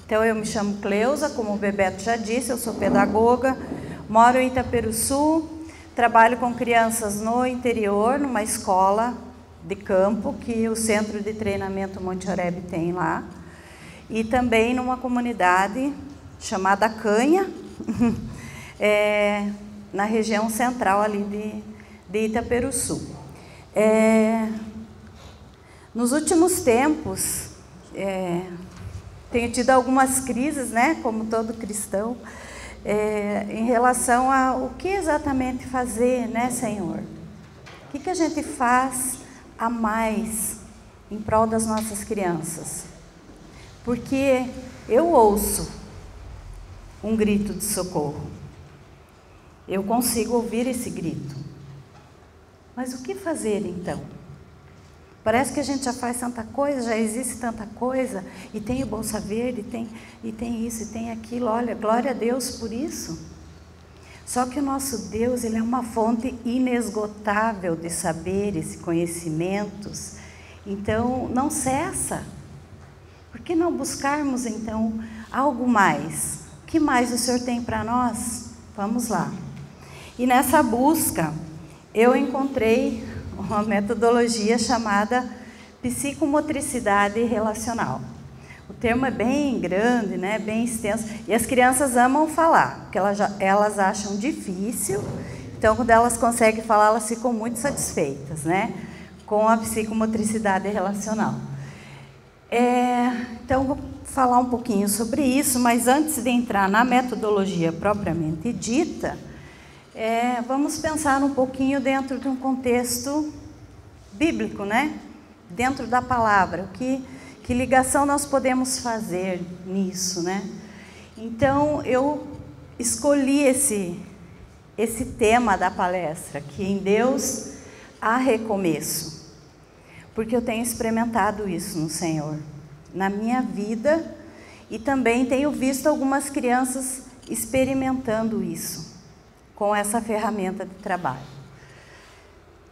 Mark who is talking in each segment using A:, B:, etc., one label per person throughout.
A: Então, eu me chamo Cleusa, como o Bebeto já disse, eu sou pedagoga, moro em Itaperuçu, trabalho com crianças no interior, numa escola de campo, que o Centro de Treinamento Monte Oreb tem lá, e também numa comunidade chamada Canha, na região central ali de Itaperuçu. Nos últimos tempos, tenho tido algumas crises, né, como todo cristão, em relação a o que exatamente fazer, né, Senhor? O que a gente faz a mais em prol das nossas crianças? Porque eu ouço um grito de socorro. Eu consigo ouvir esse grito. Mas o que fazer então? Parece que a gente já faz tanta coisa, já existe tanta coisa, e tem o Bolsa Verde, e tem isso, e tem aquilo. Olha, glória a Deus por isso. Só que o nosso Deus, Ele é uma fonte inesgotável de saberes e conhecimentos. Então, não cessa. Por que não buscarmos, então, algo mais? O que mais o Senhor tem para nós? Vamos lá. E nessa busca, eu encontrei uma metodologia chamada psicomotricidade relacional. O termo é bem grande, né, bem extenso, e as crianças amam falar, porque elas acham difícil, então quando elas conseguem falar, elas ficam muito satisfeitas, né, com a psicomotricidade relacional. Então, vou falar um pouquinho sobre isso, mas antes de entrar na metodologia propriamente dita, vamos pensar um pouquinho dentro de um contexto bíblico, né? Dentro da palavra, que ligação nós podemos fazer nisso, né? Então, eu escolhi esse tema da palestra, que em Deus há recomeço, porque eu tenho experimentado isso no Senhor, na minha vida, e também tenho visto algumas crianças experimentando isso, com essa ferramenta de trabalho.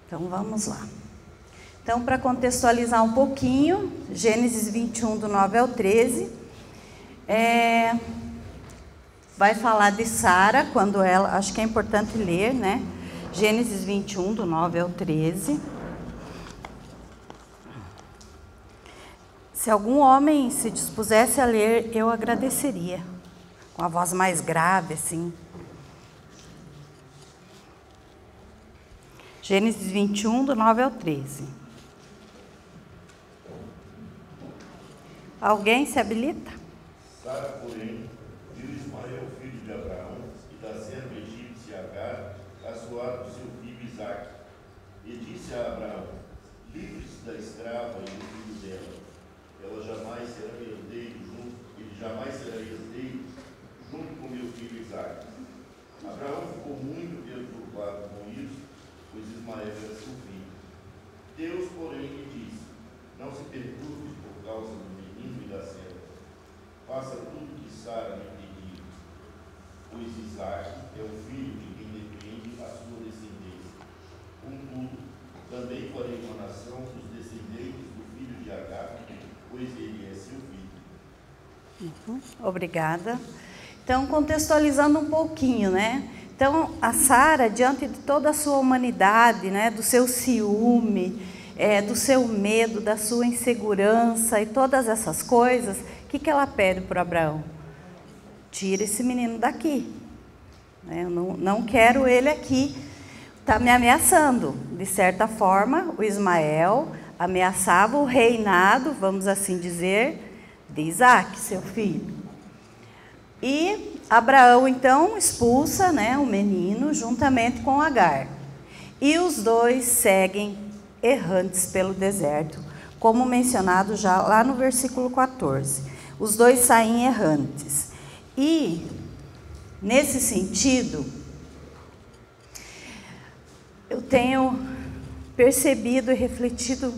A: Então, vamos lá. Então, para contextualizar um pouquinho, Gênesis 21, do 9 ao 13, vai falar de Sara, quando ela, acho que é importante ler, né? Gênesis 21, do 9 ao 13. Se algum homem se dispusesse a ler, eu agradeceria, com a voz mais grave, assim. Gênesis 21, do 9 ao 13. Alguém se habilita?
B: Sara, porém, viu Ismael, filho de Abraão, e da serva egípcia Agar, caçoar do seu filho Isaque. E disse a Abraão: livre-se da escrava e do filho dela. Ele jamais será herdeiro junto com meu filho Isaque. Abraão ficou muito perturbado com isso, pois Ismael era seu filho. Deus, porém, lhe disse: não se perturbe por causa do menino e da serva. Faça tudo que Sara lhe pedir, pois Isaque é o filho de quem depende a sua descendência. Contudo, também farei uma nação dos descendentes do filho de Agar, pois ele é seu filho.
A: Obrigada. Então, contextualizando um pouquinho, né? Então, a Sara, diante de toda a sua humanidade, né, do seu ciúme, do seu medo, da sua insegurança e todas essas coisas, o que ela pede para Abraão? Tira esse menino daqui. Eu não quero ele aqui. Está me ameaçando. De certa forma, o Ismael ameaçava o reinado, vamos assim dizer, de Isaque, seu filho. E Abraão, então, expulsa, né, o menino juntamente com Agar. E os dois seguem errantes pelo deserto, como mencionado já lá no versículo 14. Os dois saem errantes. E, nesse sentido, eu tenho percebido e refletido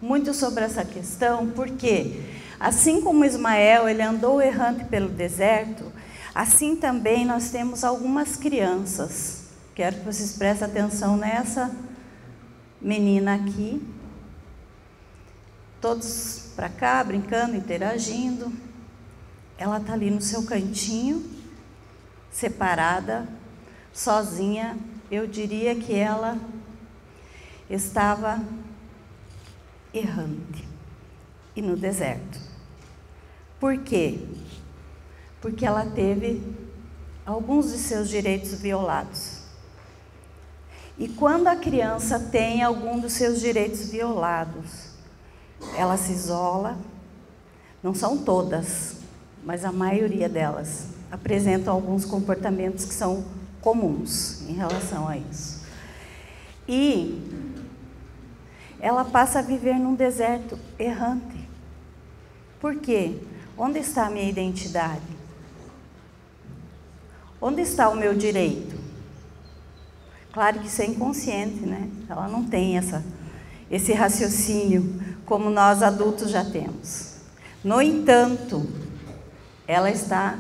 A: muito sobre essa questão, porque assim como Ismael, ele andou errante pelo deserto, assim também nós temos algumas crianças. Quero que vocês prestem atenção nessa menina aqui. Todos para cá, brincando, interagindo. ela está ali no seu cantinho, separada, sozinha. Eu diria que ela estava errante e no deserto. Por quê? Porque ela teve alguns de seus direitos violados. E quando a criança tem algum dos seus direitos violados, ela se isola. Não são todas, mas a maioria delas apresentam alguns comportamentos que são comuns em relação a isso. E ela passa a viver num deserto errante. Por quê? Onde está a minha identidade? Onde está o meu direito? Claro que isso é inconsciente, né? Ela não tem esse raciocínio como nós adultos já temos. No entanto, ela está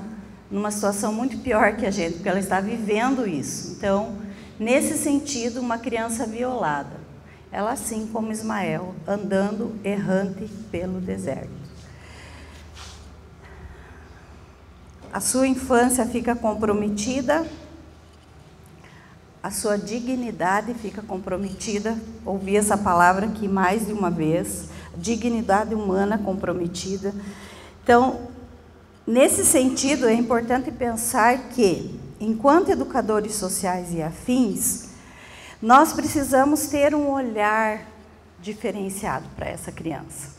A: numa situação muito pior que a gente, porque ela está vivendo isso. Então, nesse sentido, uma criança violada, ela assim como Ismael, andando errante pelo deserto. A sua infância fica comprometida, a sua dignidade fica comprometida. Ouvi essa palavra aqui mais de uma vez, dignidade humana comprometida. Então, nesse sentido, é importante pensar que, enquanto educadores sociais e afins, nós precisamos ter um olhar diferenciado para essa criança.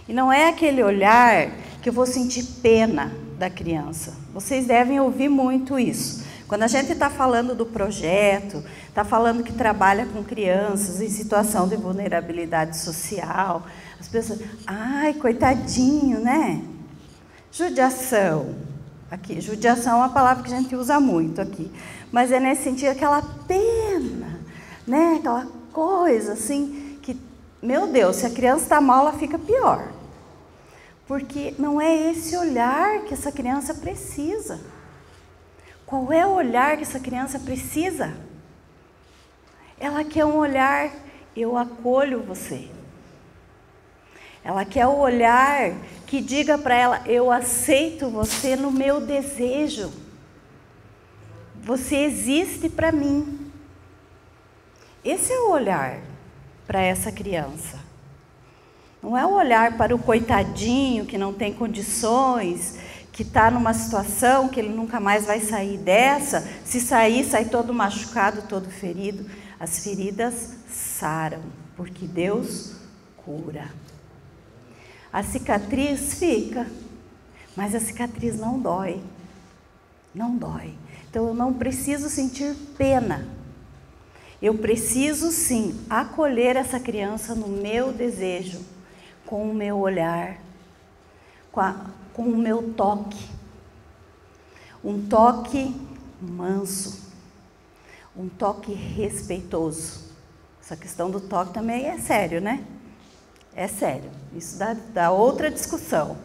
A: E não é aquele olhar que eu vou sentir pena da criança. Vocês devem ouvir muito isso. Quando a gente está falando do projeto, está falando que trabalha com crianças em situação de vulnerabilidade social, as pessoas, ai, coitadinho, né? Judiação. Aqui, judiação é uma palavra que a gente usa muito aqui. Mas é nesse sentido, aquela pena, né? Aquela coisa assim, que, meu Deus, se a criança está mal, ela fica pior. Porque não é esse olhar que essa criança precisa. Qual é o olhar que essa criança precisa? Ela quer um olhar, eu acolho você. Ela quer o olhar que diga para ela, eu aceito você no meu desejo. Você existe para mim. Esse é o olhar para essa criança. Não é o olhar para o coitadinho que não tem condições, que está numa situação que ele nunca mais vai sair dessa. Se sair, sai todo machucado, todo ferido. As feridas saram, porque Deus cura. A cicatriz fica, mas a cicatriz não dói. Não dói. Então eu não preciso sentir pena. Eu preciso sim acolher essa criança no meu desejo, com o meu olhar, com o meu toque. Um toque manso, um toque respeitoso. Essa questão do toque também é sério, né? É sério. Isso dá outra discussão.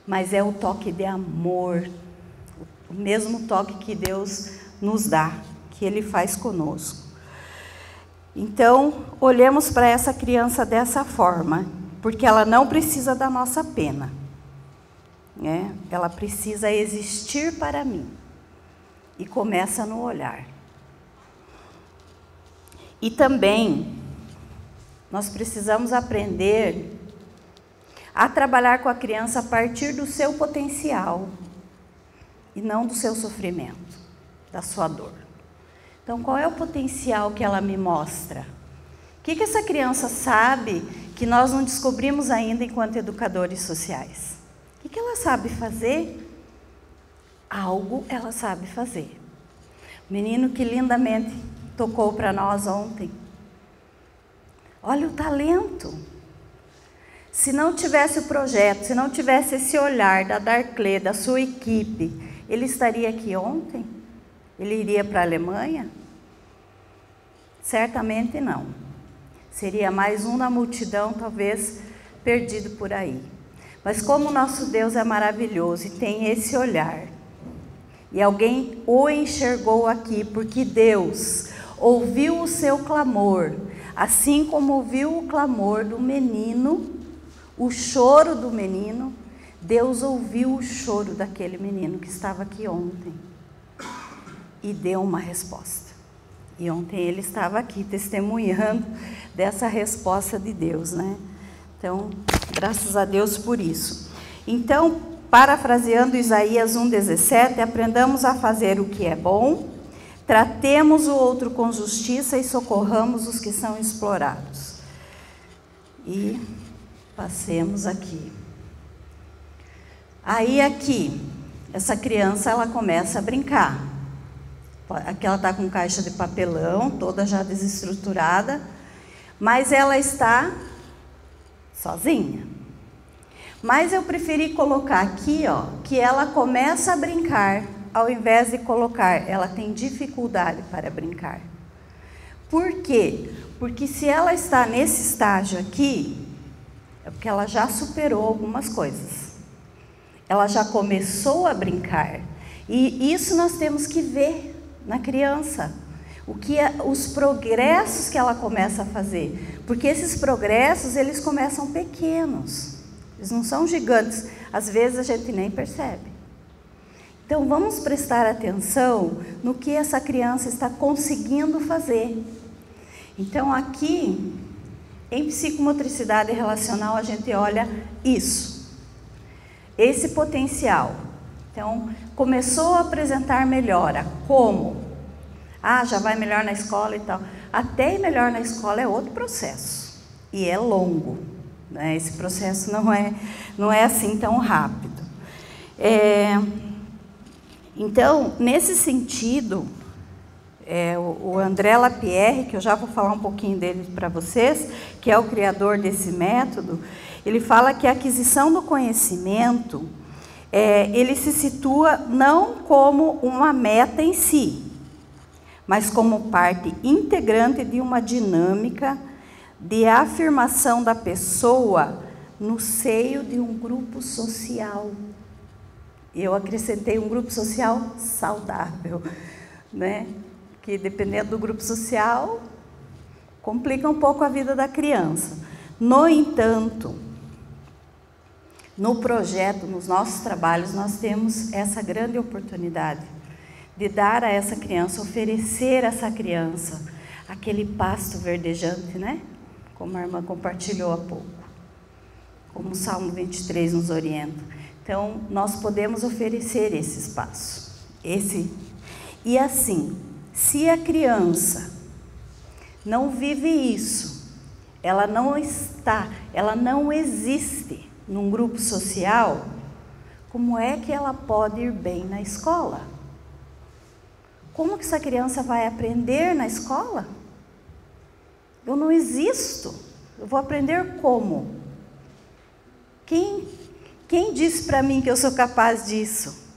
A: Mas é o toque de amor, o mesmo toque que Deus nos dá, que Ele faz conosco. Então, olhemos para essa criança dessa forma, porque ela não precisa da nossa pena, né? Ela precisa existir para mim, e começa no olhar. E também, nós precisamos aprender a trabalhar com a criança a partir do seu potencial, e não do seu sofrimento, da sua dor. Então, qual é o potencial que ela me mostra? O que essa criança sabe que nós não descobrimos ainda enquanto educadores sociais? O que ela sabe fazer? Algo ela sabe fazer. O menino que lindamente tocou para nós ontem. Olha o talento. Se não tivesse o projeto, se não tivesse esse olhar da Darclé, da sua equipe, ele estaria aqui ontem? Ele iria para a Alemanha? Certamente não. Seria mais um na multidão, talvez perdido por aí. Mas como o nosso Deus é maravilhoso e tem esse olhar, e alguém o enxergou aqui, porque Deus ouviu o seu clamor, assim como ouviu o clamor do menino, o choro do menino, Deus ouviu o choro daquele menino que estava aqui ontem e deu uma resposta. E ontem ele estava aqui testemunhando dessa resposta de Deus, né? Então, graças a Deus por isso. Então, parafraseando Isaías 1,17, aprendamos a fazer o que é bom, tratemos o outro com justiça e socorramos os que são explorados. E passemos aqui. Aí aqui, essa criança, ela começa a brincar. Aqui ela está com caixa de papelão, toda já desestruturada, mas ela está sozinha. Mas eu preferi colocar aqui, ó, que ela começa a brincar, ao invés de colocar, ela tem dificuldade para brincar. Por quê? Porque se ela está nesse estágio aqui, é porque ela já superou algumas coisas. Ela já começou a brincar. E isso nós temos que ver na criança. Os progressos que ela começa a fazer. Porque esses progressos, eles começam pequenos. Eles não são gigantes. Às vezes a gente nem percebe. Então vamos prestar atenção no que essa criança está conseguindo fazer. Então aqui, em psicomotricidade relacional, a gente olha isso. Esse potencial. Então, começou a apresentar melhora. Como? Já vai melhor na escola e tal. Até ir melhor na escola é outro processo. E é longo, né? Esse processo não é assim tão rápido. Então, nesse sentido, o André Lapierre, que eu já vou falar um pouquinho dele para vocês, que é o criador desse método, ele fala que a aquisição do conhecimento, ele se situa não como uma meta em si, mas como parte integrante de uma dinâmica de afirmação da pessoa no seio de um grupo social. Eu acrescentei um grupo social saudável, né? Que dependendo do grupo social, complica um pouco a vida da criança. No entanto, no projeto, nos nossos trabalhos, nós temos essa grande oportunidade de dar a essa criança, oferecer a essa criança aquele pasto verdejante, né? Como a irmã compartilhou há pouco, como o Salmo 23 nos orienta. Então, nós podemos oferecer esse espaço. E assim, se a criança não vive isso, ela não existe num grupo social, como é que ela pode ir bem na escola? Como que essa criança vai aprender na escola? Eu não existo. Eu vou aprender como? Quem disse para mim que eu sou capaz disso?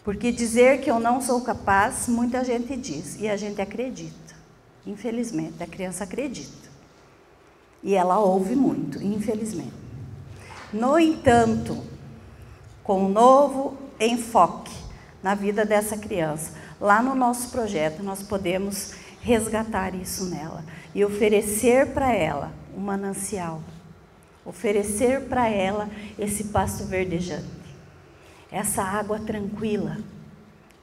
A: Porque dizer que eu não sou capaz, muita gente diz, e a gente acredita. Infelizmente, a criança acredita. E ela ouve muito, infelizmente. No entanto, com um novo enfoque na vida dessa criança, lá no nosso projeto, nós podemos resgatar isso nela e oferecer para ela um manancial, oferecer para ela esse pasto verdejante, essa água tranquila,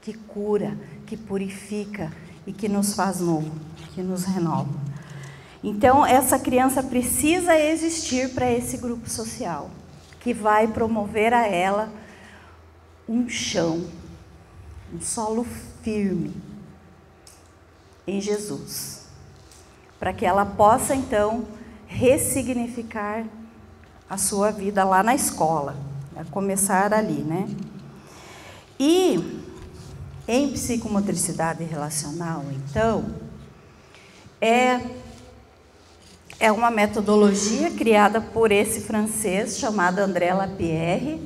A: que cura, que purifica e que nos faz novo, que nos renova. Então, essa criança precisa existir para esse grupo social, que vai promover a ela um chão, um solo firme em Jesus, para que ela possa, então, ressignificar a sua vida lá na escola, a começar ali, né? E em psicomotricidade relacional, então, é uma metodologia criada por esse francês chamado André Lapierre.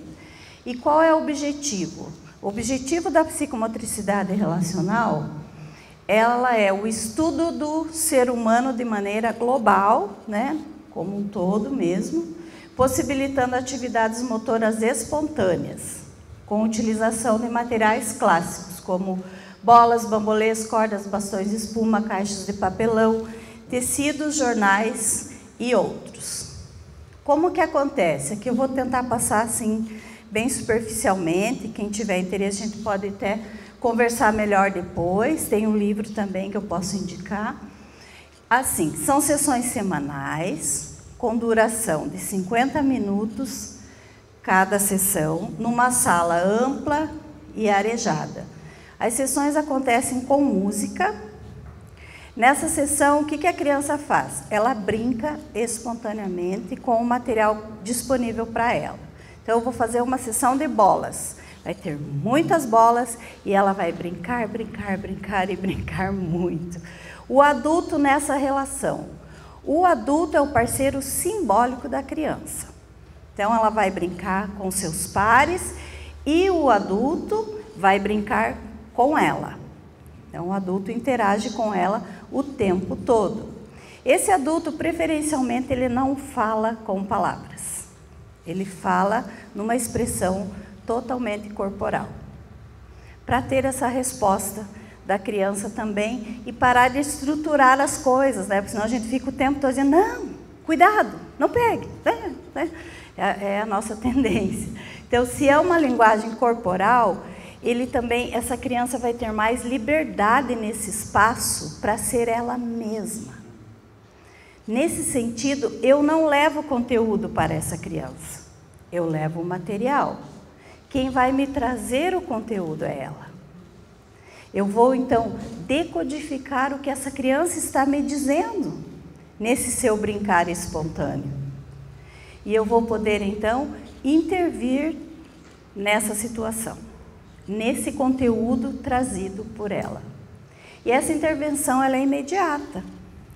A: E qual é o objetivo? O objetivo da psicomotricidade relacional, ela é o estudo do ser humano de maneira global, né, como um todo mesmo, possibilitando atividades motoras espontâneas, com utilização de materiais clássicos, como bolas, bambolês, cordas, bastões de espuma, caixas de papelão, tecidos, jornais e outros. Como que acontece? Aqui eu vou tentar passar assim, bem superficialmente. Quem tiver interesse, a gente pode até conversar melhor depois. Tem um livro também que eu posso indicar. Assim, são sessões semanais, com duração de 50 minutos cada sessão, numa sala ampla e arejada. As sessões acontecem com música. Nessa sessão, o que a criança faz? Ela brinca espontaneamente com o material disponível para ela. Então, eu vou fazer uma sessão de bolas. Vai ter muitas bolas e ela vai brincar, brincar, brincar e brincar muito. O adulto nessa relação. O adulto é o parceiro simbólico da criança. Então, ela vai brincar com seus pares e o adulto vai brincar com ela. Então, o adulto interage com ela o tempo todo. Esse adulto, preferencialmente, ele não fala com palavras. Ele fala numa expressão totalmente corporal. Para ter essa resposta da criança também e parar de estruturar as coisas, né? Porque senão a gente fica o tempo todo dizendo, não, cuidado, não pegue. É a nossa tendência. Então, se é uma linguagem corporal, essa criança vai ter mais liberdade nesse espaço para ser ela mesma. Nesse sentido, eu não levo conteúdo para essa criança, eu levo o material. Quem vai me trazer o conteúdo é ela. Eu vou, então, decodificar o que essa criança está me dizendo nesse seu brincar espontâneo. E eu vou poder, então, intervir nessa situação, nesse conteúdo trazido por ela. E essa intervenção, ela é imediata.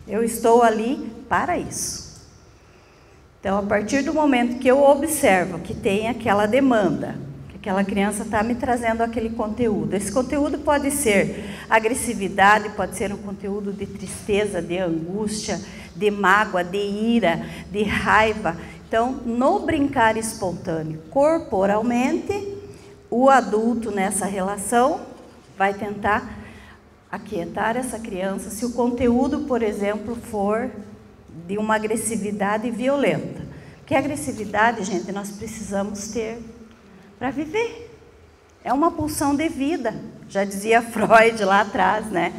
A: Eu estou ali para isso. Então, a partir do momento que eu observo que tem aquela demanda, aquela criança está me trazendo aquele conteúdo. Esse conteúdo pode ser agressividade, pode ser um conteúdo de tristeza, de angústia, de mágoa, de ira, de raiva. Então, no brincar espontâneo, corporalmente, o adulto nessa relação vai tentar aquietar essa criança se o conteúdo, por exemplo, for de uma agressividade violenta. Porque a agressividade, gente, nós precisamos ter para viver. É uma pulsão de vida, já dizia Freud lá atrás, né?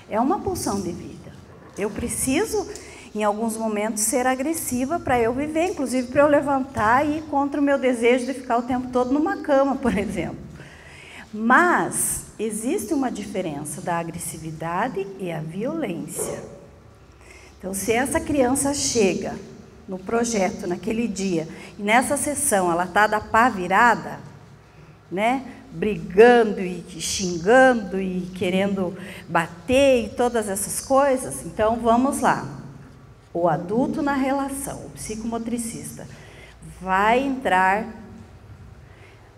A: É uma pulsão de vida. Eu preciso, em alguns momentos, ser agressiva para eu viver, inclusive para eu levantar e ir contra o meu desejo de ficar o tempo todo numa cama, por exemplo. Mas existe uma diferença da agressividade e a violência. Então, se essa criança chega no projeto, naquele dia, e nessa sessão ela está da pá virada, né? Brigando e xingando e querendo bater e todas essas coisas, então vamos lá. O adulto na relação, o psicomotricista, vai entrar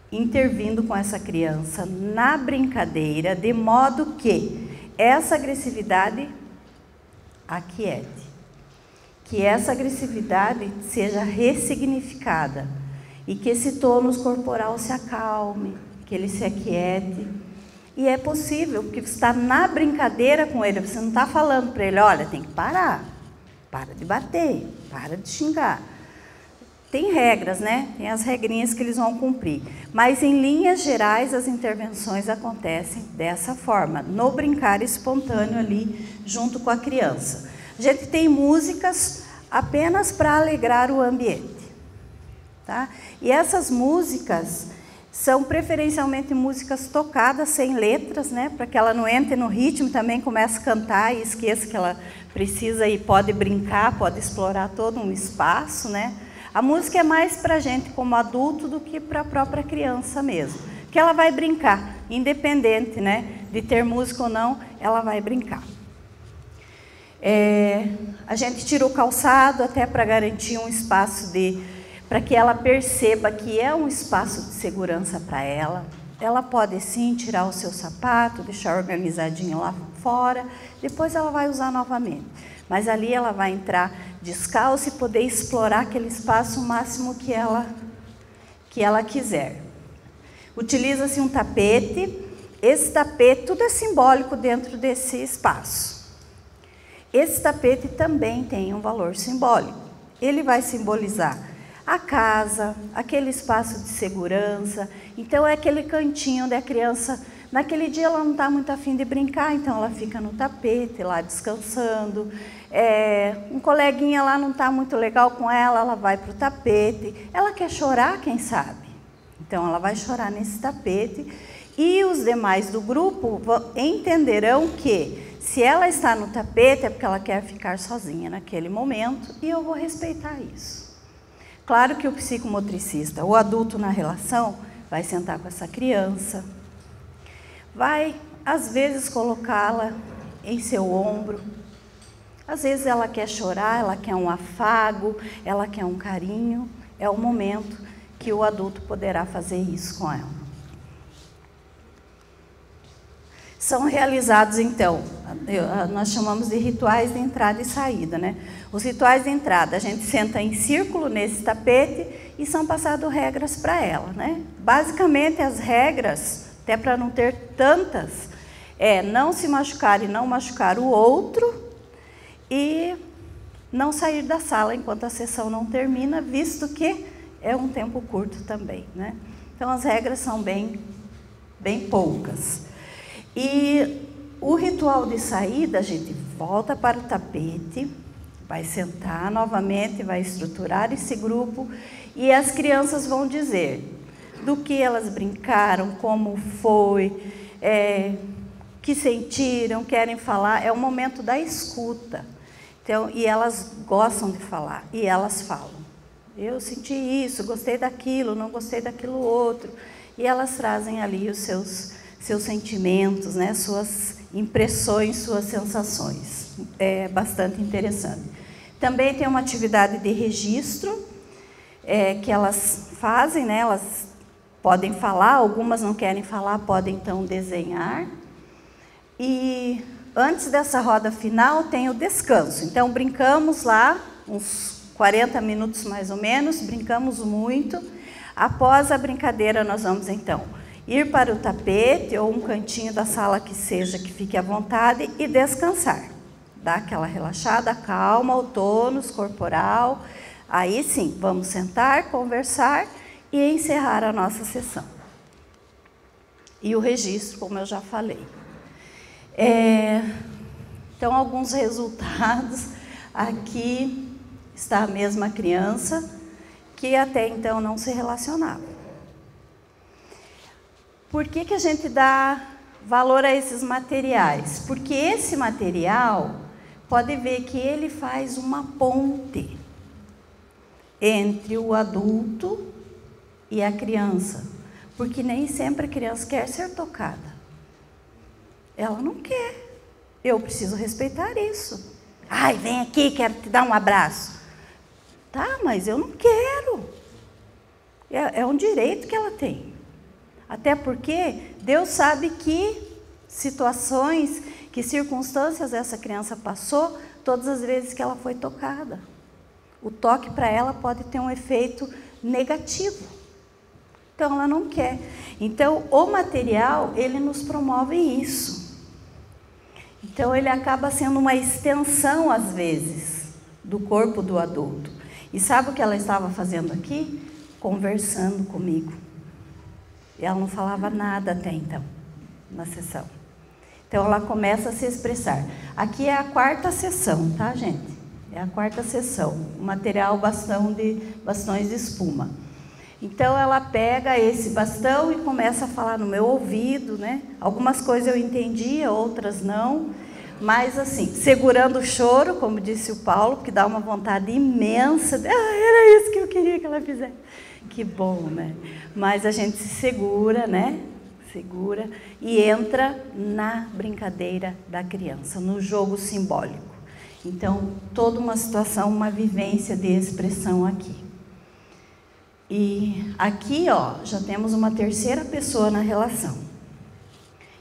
A: intervindo com essa criança na brincadeira, de modo que essa agressividade aquiete. Que essa agressividade seja ressignificada e que esse tônus corporal se acalme, que ele se aquiete. E é possível, porque você está na brincadeira com ele, você não está falando para ele, olha, tem que parar, para de bater, para de xingar. Tem regras, né? Tem as regrinhas que eles vão cumprir. Mas, em linhas gerais, as intervenções acontecem dessa forma, no brincar espontâneo ali, junto com a criança. A gente tem músicas apenas para alegrar o ambiente. Tá? E essas músicas são preferencialmente músicas tocadas sem letras, né? Para que ela não entre no ritmo, também comece a cantar e esqueça que ela precisa e pode brincar, pode explorar todo um espaço, né? A música é mais para a gente como adulto do que para a própria criança mesmo. Porque ela vai brincar, independente, né, de ter música ou não, ela vai brincar. A gente tira o calçado até para garantir um espaço para que ela perceba que é um espaço de segurança para ela. Ela pode sim tirar o seu sapato, deixar organizadinho lá fora, depois ela vai usar novamente. Mas ali ela vai entrar descalça e poder explorar aquele espaço o máximo que ela quiser. Utiliza-se um tapete. Esse tapete, tudo é simbólico dentro desse espaço. Esse tapete também tem um valor simbólico. Ele vai simbolizar a casa, aquele espaço de segurança. Então é aquele cantinho onde a criança, naquele dia ela não está muito afim de brincar, então ela fica no tapete lá descansando. Um coleguinha lá não está muito legal com ela, ela vai para o tapete. Ela quer chorar, quem sabe? Então ela vai chorar nesse tapete. E os demais do grupo entenderão que se ela está no tapete é porque ela quer ficar sozinha naquele momento e eu vou respeitar isso. Claro que o psicomotricista, o adulto na relação, vai sentar com essa criança, vai, às vezes, colocá-la em seu ombro. Às vezes ela quer chorar, ela quer um afago, ela quer um carinho. É o momento que o adulto poderá fazer isso com ela. São realizados, então, nós chamamos de rituais de entrada e saída, né? Os rituais de entrada, a gente senta em círculo nesse tapete e são passadas regras para ela, né? Basicamente, as regras, até para não ter tantas, não se machucar e não machucar o outro e não sair da sala enquanto a sessão não termina, visto que é um tempo curto também, né? Então, as regras são bem poucas. E o ritual de saída, a gente volta para o tapete, vai sentar novamente, vai estruturar esse grupo e as crianças vão dizer do que elas brincaram, como foi, que sentiram, querem falar. É o momento da escuta. Então, e elas gostam de falar, e elas falam. Eu senti isso, gostei daquilo, não gostei daquilo outro. E elas trazem ali os seus sentimentos, né? Suas impressões, suas sensações. É bastante interessante. Também tem uma atividade de registro que elas fazem, né? Elas podem falar, algumas não querem falar, podem então desenhar. E antes dessa roda final tem o descanso. Então brincamos lá, uns 40 minutos mais ou menos, brincamos muito. Após a brincadeira nós vamos então ir para o tapete ou um cantinho da sala que seja, que fique à vontade e descansar. Dar aquela relaxada, calma, o tônus corporal. Aí sim, vamos sentar, conversar e encerrar a nossa sessão. E o registro, como eu já falei. Então, alguns resultados. Aqui está a mesma criança que até então não se relacionava. Por que a gente dá valor a esses materiais? Porque esse material, pode ver que ele faz uma ponte entre o adulto e a criança. Porque nem sempre a criança quer ser tocada. Ela não quer. Eu preciso respeitar isso. Ai, vem aqui, quero te dar um abraço. Tá, mas eu não quero. É um direito que ela tem. Até porque Deus sabe que situações, que circunstâncias essa criança passou todas as vezes que ela foi tocada. O toque para ela pode ter um efeito negativo. Então ela não quer. Então o material, ele nos promove isso. Então ele acaba sendo uma extensão às vezes do corpo do adulto. E sabe o que ela estava fazendo aqui? Conversando comigo. E ela não falava nada até então, na sessão. Então, ela começa a se expressar. Aqui é a 4ª sessão, tá, gente? É a 4ª sessão. O material bastões de espuma. Então, ela pega esse bastão e começa a falar no meu ouvido, né? Algumas coisas eu entendia, outras não. Mas, assim, segurando o choro, como disse o Paulo, porque dá uma vontade imensa. Era isso que eu queria que ela fizesse. Que bom, né? Mas a gente se segura, né? Segura e entra na brincadeira da criança, no jogo simbólico. Então, toda uma situação, uma vivência de expressão aqui. E aqui, ó, já temos uma 3ª pessoa na relação.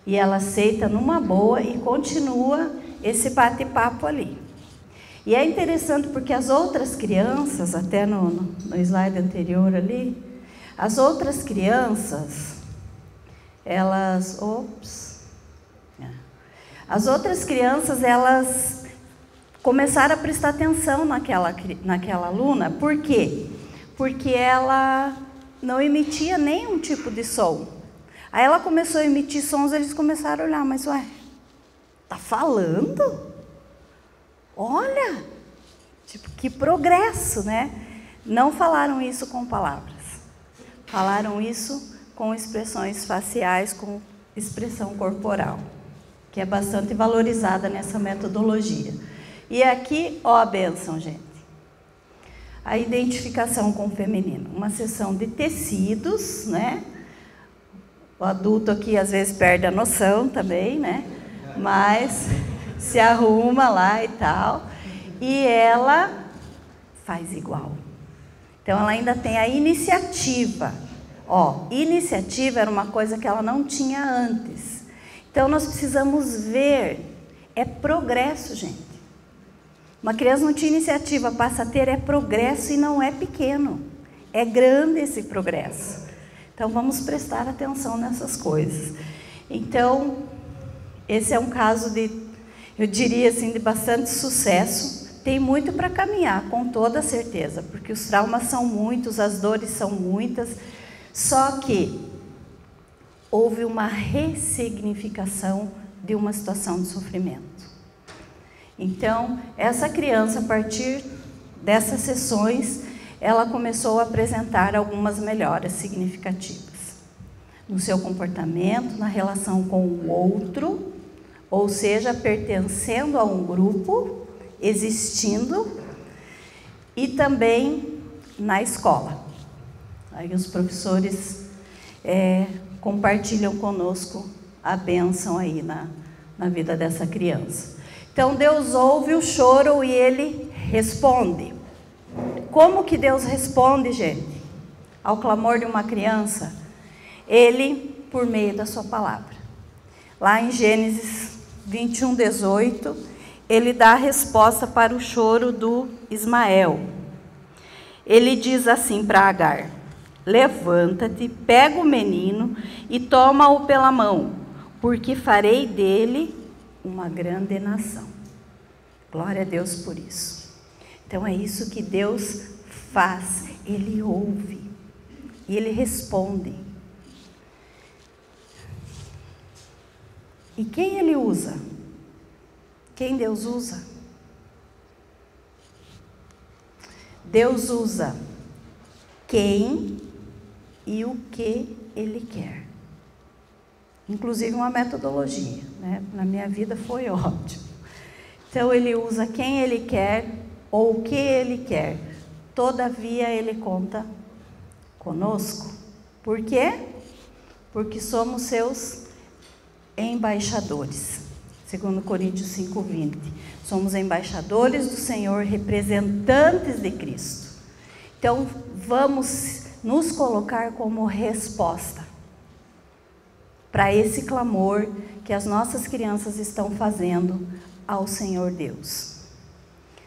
A: E ela aceita numa boa e continua esse bate-papo ali. E é interessante porque as outras crianças, até no slide anterior ali, as outras crianças, elas começaram a prestar atenção naquela aluna. Por quê? porque ela não emitia nenhum tipo de som. Aí ela começou a emitir sons, eles começaram a olhar, mas ué, tá falando? Olha, tipo, que progresso, né? Não falaram isso com palavras, falaram isso com expressões faciais, com expressão corporal, que é bastante valorizada nessa metodologia. E aqui, ó a bênção, gente. A identificação com o feminino. Uma sessão de tecidos, né? O adulto aqui às vezes perde a noção também, né? Mas se arruma lá e tal. E ela faz igual. Então ela ainda tem a iniciativa. Ó, iniciativa era uma coisa que ela não tinha antes. Então nós precisamos ver, é progresso, gente. Uma criança não tinha iniciativa, passa a ter, é progresso e não é pequeno. É grande esse progresso. Então vamos prestar atenção nessas coisas. Então, esse é um caso de, eu diria assim, de bastante sucesso. Tem muito para caminhar, com toda certeza, porque os traumas são muitos, as dores são muitas, só que houve uma ressignificação de uma situação de sofrimento. Então, essa criança, a partir dessas sessões, ela começou a apresentar algumas melhoras significativas no seu comportamento, na relação com o outro, ou seja, pertencendo a um grupo, existindo, e também na escola. Aí os professores compartilham conosco a bênção aí na vida dessa criança. Então Deus ouve o choro e Ele responde. Como que Deus responde, gente, ao clamor de uma criança? Ele, por meio da sua palavra. Lá em Gênesis 21:18, Ele dá a resposta para o choro do Ismael. Ele diz assim para Agar: levanta-te, pega o menino e toma-o pela mão, porque farei dele uma grande nação. Glória a Deus por isso. Então é isso que Deus faz. Ele ouve e Ele responde. E quem Ele usa? Quem Deus usa? Deus usa quem e o que Ele quer. Inclusive uma metodologia, né? Na minha vida foi ótimo. Então Ele usa quem Ele quer ou o que Ele quer. Todavia Ele conta conosco. Por quê? Porque somos seus embaixadores. 2 Coríntios 5:20. Somos embaixadores do Senhor, representantes de Cristo. Então vamos nos colocar como resposta para esse clamor que as nossas crianças estão fazendo ao Senhor Deus.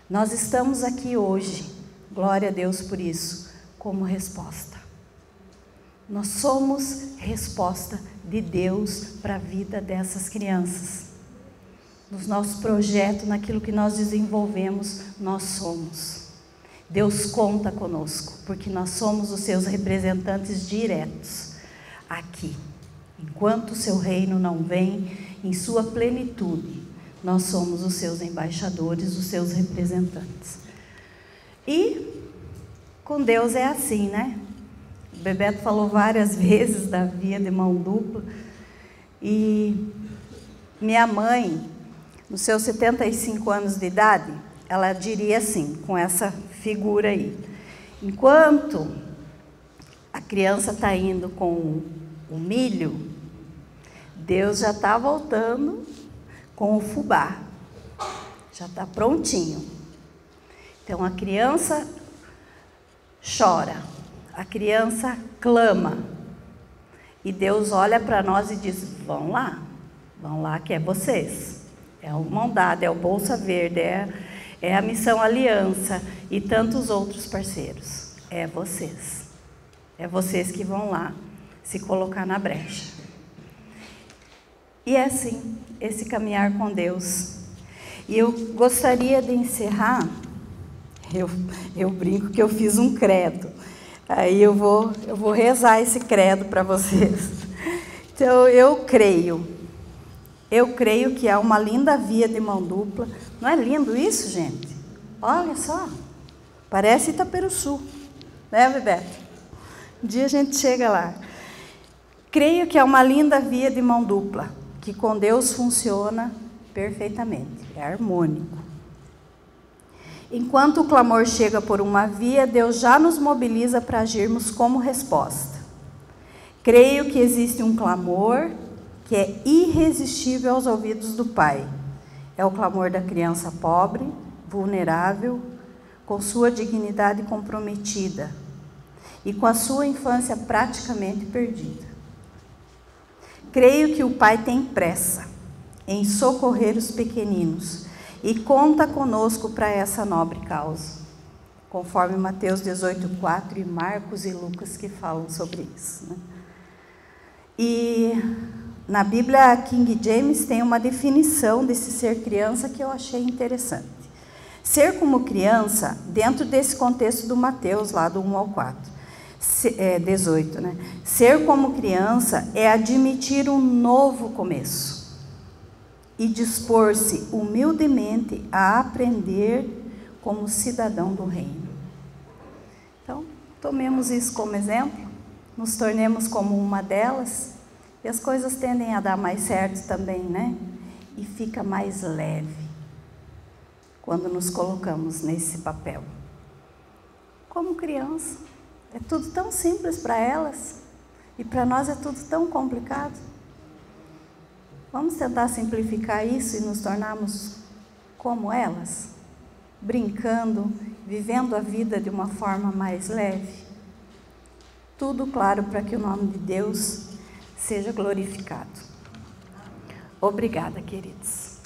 A: Nós estamos aqui hoje, glória a Deus por isso, como resposta. Nós somos resposta de Deus para a vida dessas crianças. Nos nossos projetos, naquilo que nós desenvolvemos, nós somos. Deus conta conosco, porque nós somos os seus representantes diretos aqui. Enquanto o seu reino não vem em sua plenitude, nós somos os seus embaixadores, os seus representantes. E com Deus é assim, né? O Bebeto falou várias vezes da via de mão dupla. E minha mãe, nos seus 75 anos de idade, ela diria assim, com essa figura aí: enquanto a criança está indo com o milho, Deus já está voltando com o fubá, já está prontinho. Então a criança chora, a criança clama, e Deus olha para nós e diz: vão lá que é vocês, é o Mão Dada, é o Bolsa Verde, é a Missão Aliança e tantos outros parceiros. É vocês que vão lá se colocar na brecha. E é assim, esse caminhar com Deus. E eu gostaria de encerrar, eu brinco que eu fiz um credo. Aí eu vou rezar esse credo para vocês. Então, eu creio que há uma linda via de mão dupla. Não é lindo isso, gente? Olha só, parece Itaperuçu, né, Bebeto? Um dia a gente chega lá. Creio que há uma linda via de mão dupla, que com Deus funciona perfeitamente, é harmônico. Enquanto o clamor chega por uma via, Deus já nos mobiliza para agirmos como resposta. Creio que existe um clamor que é irresistível aos ouvidos do Pai. É o clamor da criança pobre, vulnerável, com sua dignidade comprometida e com a sua infância praticamente perdida. Creio que o Pai tem pressa em socorrer os pequeninos e conta conosco para essa nobre causa, conforme Mateus 18:4 e Marcos e Lucas que falam sobre isso, né? E na Bíblia King James tem uma definição desse ser criança que eu achei interessante. Ser como criança, dentro desse contexto do Mateus, lá do 1 ao 4, 18, né? Ser como criança é admitir um novo começo e dispor-se humildemente a aprender como cidadão do reino. Então, tomemos isso como exemplo, nos tornemos como uma delas, e as coisas tendem a dar mais certo também, né? E fica mais leve quando nos colocamos nesse papel. Como criança, é tudo tão simples para elas, e para nós é tudo tão complicado. Vamos tentar simplificar isso e nos tornarmos como elas, brincando, vivendo a vida de uma forma mais leve. Tudo, claro, para que o nome de Deus seja glorificado. Obrigada, queridos.